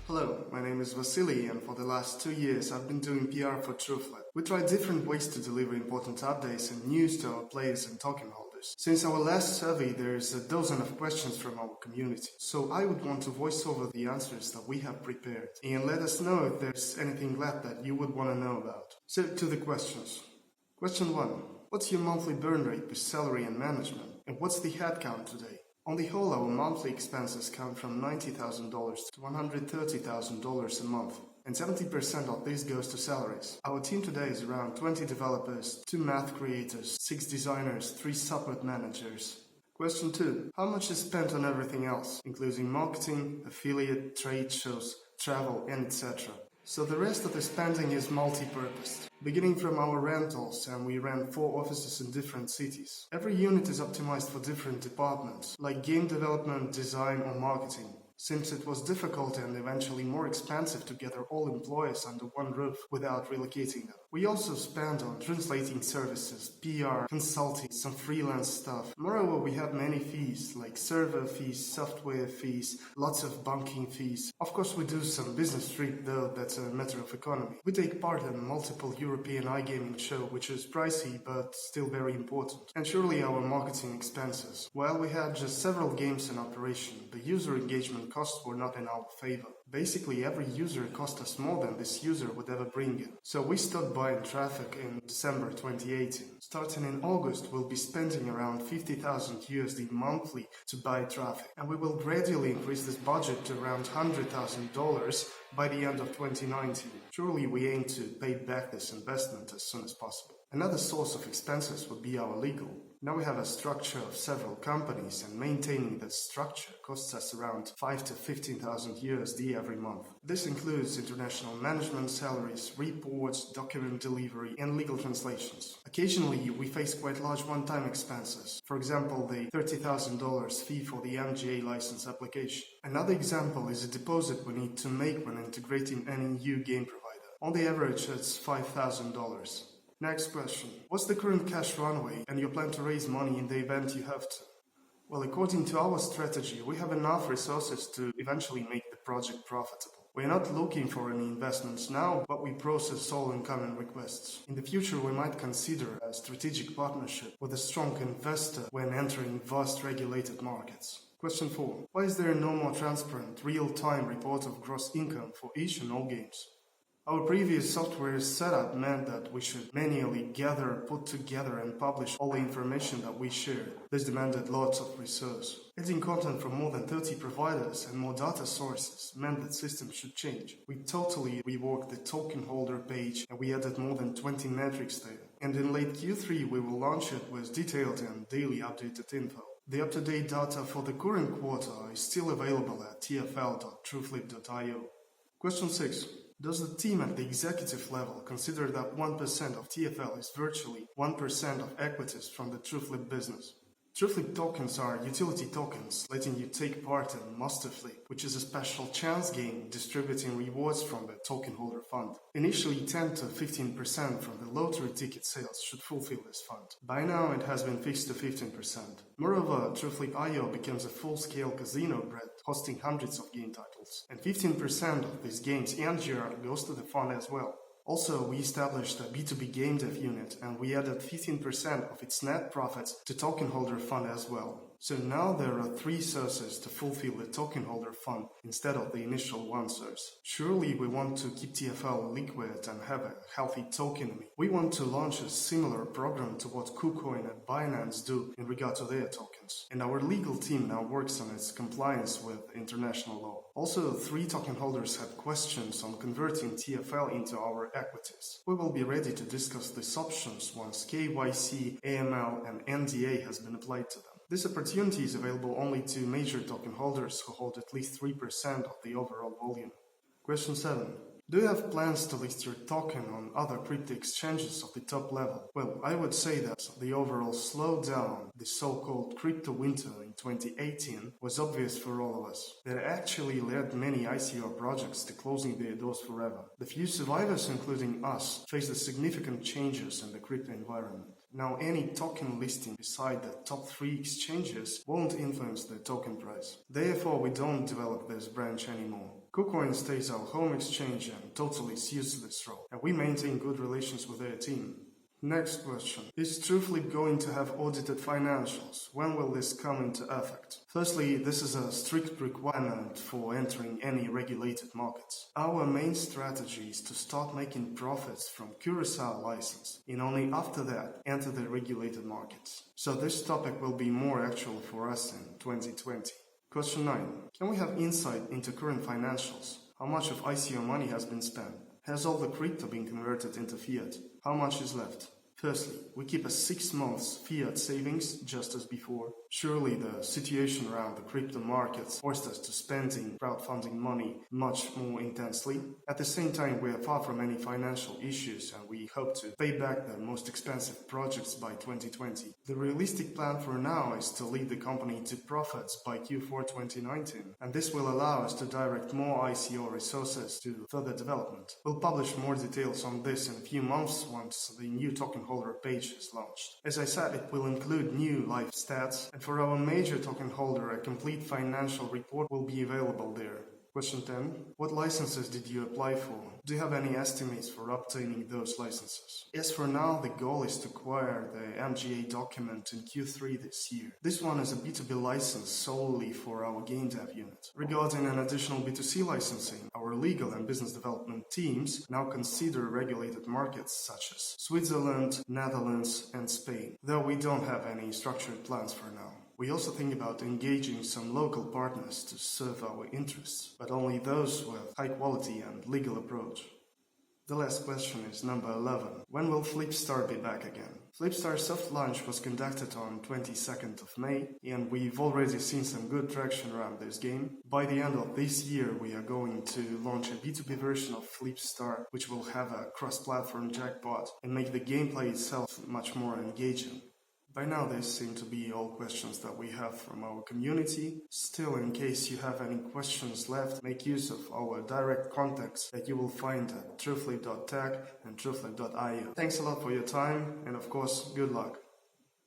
Hello, my name is Vasily, and for the last 2 years I've been doing PR for Truthlet. We try different ways to deliver important updates and news to our players and token holders. Since our last survey, there's a dozen of questions from our community, so I would want to voice over the answers that we have prepared, and let us know if there's anything left that you would want to know about. So, to the questions. Question 1. What's your monthly burn rate with salary and management? And what's the headcount today? On the whole, our monthly expenses come from $90,000 to $130,000 a month, and 70% of this goes to salaries. Our team today is around 20 developers, 2 math creators, 6 designers, 3 support managers. Question 2. How much is spent on everything else, including marketing, affiliate, trade shows, travel, and etc.? So the rest of the spending is multi-purposed, beginning from our rentals, and we rent 4 offices in different cities. Every unit is optimized for different departments, like game development, design, or marketing. Since it was difficult and eventually more expensive to gather all employees under one roof without relocating them. We also spent on translating services, PR, consulting, some freelance stuff. Moreover, we have many fees, like server fees, software fees, lots of banking fees. Of course, we do some business trip, though that's a matter of economy. We take part in multiple European iGaming show, which is pricey but still very important. And surely our marketing expenses. While we had just several games in operation, the user engagement costs were not in our favor. Basically, every user cost us more than this user would ever bring in. So we stopped buying traffic in December 2018. Starting in August, we'll be spending around $50,000 monthly to buy traffic, and we will gradually increase this budget to around $100,000 by the end of 2019. Surely we aim to pay back this investment as soon as possible. Another source of expenses would be our legal. Now we have a structure of several companies, and maintaining that structure costs us around $5,000 to $15,000 every month. This includes international management salaries, reports, document delivery, and legal translations. Occasionally, we face quite large one-time expenses. For example, the $30,000 fee for the MGA license application. Another example is a deposit we need to make when integrating any new game provider. On the average, it's $5,000. Next question. What's the current cash runway and your plan to raise money in the event you have to? Well, according to our strategy, we have enough resources to eventually make the project profitable. We're not looking for any investments now, but we process all incoming requests. In the future, we might consider a strategic partnership with a strong investor when entering vast regulated markets. Question 4. Why is there no more transparent, real-time report of gross income for each and all games? Our previous software setup meant that we should manually gather, put together, and publish all the information that we shared. This demanded lots of resource. Adding content from more than 30 providers and more data sources meant that systems should change. We totally reworked the token holder page, and we added more than 20 metrics there. And in late Q3, we will launch it with detailed and daily updated info. The up-to-date data for the current quarter is still available at tfl.truthlet.io. Question 6. Does the team at the executive level consider that 1% of TFL is virtually 1% of equities from the Truthlet business? Truthlet tokens are utility tokens, letting you take part in Master Flip, which is a special chance game distributing rewards from the token holder fund. Initially, 10 to 15% from the lottery ticket sales should fulfill this fund. By now, it has been fixed to 15%. Moreover, Truthlet.io becomes a full-scale casino brand, hosting hundreds of game titles, and 15% of these games and GR goes to the fund as well. Also, we established a B2B game dev unit, and we added 15% of its net profits to token holder fund as well. So now there are 3 sources to fulfill the token holder fund instead of the initial 1 source. Surely we want to keep TFL liquid and have a healthy tokenomics. We want to launch a similar program to what KuCoin and Binance do in regard to their tokens. And our legal team now works on its compliance with international law. Also, 3 token holders had questions on converting TFL into our equities. We will be ready to discuss these options once KYC, AML, and NDA has been applied to them. This opportunity is available only to major token holders who hold at least 3% of the overall volume. Question 7. Do you have plans to list your token on other crypto exchanges of the top level? Well, I would say that the overall slowdown, the so-called crypto winter in 2018, was obvious for all of us. That actually led many ICO projects to closing their doors forever. The few survivors, including us, faced the significant changes in the crypto environment. Now, any token listing beside the top 3 exchanges won't influence the token price. Therefore, we don't develop this branch anymore. KuCoin stays our home exchange and totally suits this role, and we maintain good relations with their team. Next question. Is Trueflip going to have audited financials? When will this come into effect? Firstly, this is a strict requirement for entering any regulated markets. Our main strategy is to start making profits from Curaçao license, and only after that enter the regulated markets. So this topic will be more actual for us in 2020. Question 9. Can we have insight into current financials? How much of ICO money has been spent? Has all the crypto been converted into fiat? How much is left? Firstly, we keep a 6 months fiat savings just as before. Surely the situation around the crypto markets forced us to spending crowdfunding money much more intensely. At the same time, we are far from any financial issues and we hope to pay back the most expensive projects by 2020. The realistic plan for now is to lead the company to profits by Q4 2019, and this will allow us to direct more ICO resources to further development. We'll publish more details on this in a few months once the new token holder page is launched. As I said, it will include new live stats, and for our major token holder, a complete financial report will be available there. Question 10. What licenses did you apply for? Do you have any estimates for obtaining those licenses? Yes, for now, the goal is to acquire the MGA document in Q3 this year. This one is a B2B license solely for our game dev unit. Regarding an additional B2C licensing, our legal and business development teams now consider regulated markets such as Switzerland, Netherlands, and Spain, though we don't have any structured plans for now. We also think about engaging some local partners to serve our interests, but only those with high quality and legal approach. The last question is number 11. When will Flipstar be back again? Flipstar soft launch was conducted on 22nd of May, and we've already seen some good traction around this game. By the end of this year, we are going to launch a B2B version of Flipstar, which will have a cross-platform jackpot and make the gameplay itself much more engaging. By now, these seem to be all questions that we have from our community. Still, in case you have any questions left, make use of our direct contacts that you will find at trueflip.tech and trueflip.io. Thanks a lot for your time, and of course, good luck.